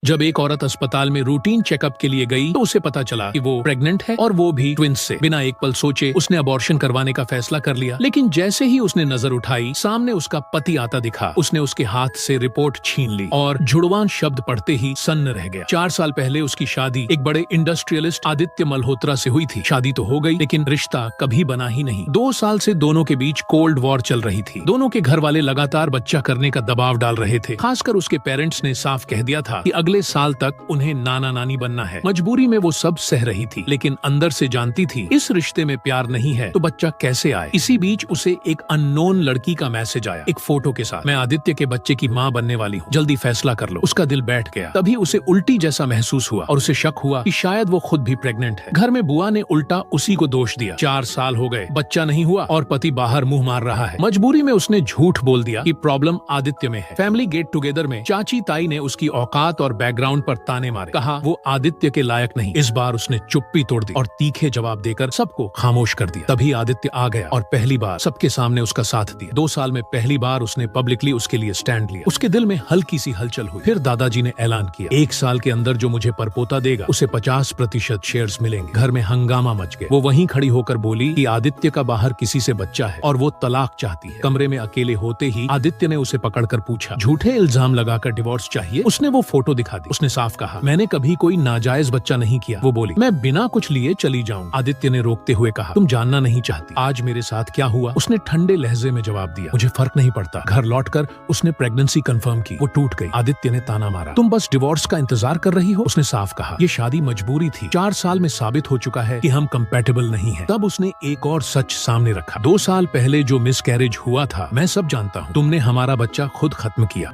जब एक औरत अस्पताल में रूटीन चेकअप के लिए गई तो उसे पता चला कि वो प्रेग्नेंट है और वो भी ट्विंस से। बिना एक पल सोचे उसने अबॉर्शन करवाने का फैसला कर लिया। लेकिन जैसे ही उसने नजर उठाई, सामने उसका पति आता दिखा। उसने उसके हाथ से रिपोर्ट छीन ली और जुड़वां शब्द पढ़ते ही सन्न रह गया। 4 साल पहले उसकी शादी एक बड़े इंडस्ट्रियलिस्ट आदित्य मल्होत्रा से हुई थी। शादी तो हो गई, लेकिन रिश्ता कभी बना ही नहीं। 2 साल से दोनों के बीच कोल्ड वॉर चल रही थी। दोनों के घर वाले लगातार बच्चा करने का दबाव डाल रहे थे। खासकर उसके पेरेंट्स ने साफ कह दिया था कि अगले साल तक उन्हें नाना नानी बनना है। मजबूरी में वो सब सह रही थी, लेकिन अंदर से जानती थी इस रिश्ते में प्यार नहीं है तो बच्चा कैसे आए। इसी बीच उसे एक अननोन लड़की का मैसेज आया, एक फोटो के साथ। मैं आदित्य के बच्चे की माँ बनने वाली हूँ, जल्दी फैसला कर लो। उसका दिल बैठ गया। तभी उसे उल्टी जैसा महसूस हुआ और उसे शक हुआ कि शायद वो खुद भी प्रेग्नेंट है। घर में बुआ ने उल्टा उसी को दोष दिया। 4 साल हो गए, बच्चा नहीं हुआ और पति बाहर मुंह मार रहा है। मजबूरी में उसने झूठ बोल दिया कि प्रॉब्लम आदित्य में है। फैमिली गेट टुगेदर में चाची ताई ने उसकी औकात और बैकग्राउंड पर ताने मारे। कहा वो आदित्य के लायक नहीं। इस बार उसने चुप्पी तोड़ दी और तीखे जवाब देकर सबको खामोश कर दिया। तभी आदित्य आ गया और पहली बार सबके सामने उसका साथ दिया। 2 साल में पहली बार उसने पब्लिकली उसके लिए स्टैंड लिया। उसके दिल में हल्की सी हलचल हुई। फिर दादाजी ने ऐलान किया, 1 साल के अंदर जो मुझे परपोता देगा उसे 50% शेयर्स मिलेंगे। घर में हंगामा मच गया। वो वहीं खड़ी होकर बोली कि आदित्य का बाहर किसी से बच्चा है और वो तलाक चाहती है। कमरे में अकेले होते ही आदित्य ने उसे पकड़कर पूछा, झूठे इल्जाम लगाकर डिवोर्स चाहिए? उसने वो फोटो दिखा दी। उसने साफ कहा, मैंने कभी कोई नाजायज बच्चा नहीं किया। वो बोली, मैं बिना कुछ लिए चली जाऊं। आदित्य ने रोकते हुए कहा, तुम जानना नहीं चाहती आज मेरे साथ क्या हुआ। उसने ठंडे लहजे में जवाब दिया, मुझे फर्क नहीं पड़ता। घर लौटकर उसने प्रेगनेंसी कंफर्म की। वो टूट गई। आदित्य ने ताना मारा, तुम बस डिवोर्स का इंतजार कर रही हो। उसने साफ कहा, ये शादी मजबूरी थी। 4 साल में साबित हो चुका है कि हम कंपैटिबल नहीं हैं। तब उसने एक और सच सामने रखा, 2 साल पहले जो मिसकैरेज हुआ था, मैं सब जानता हूँ। तुमने हमारा बच्चा खुद खत्म किया।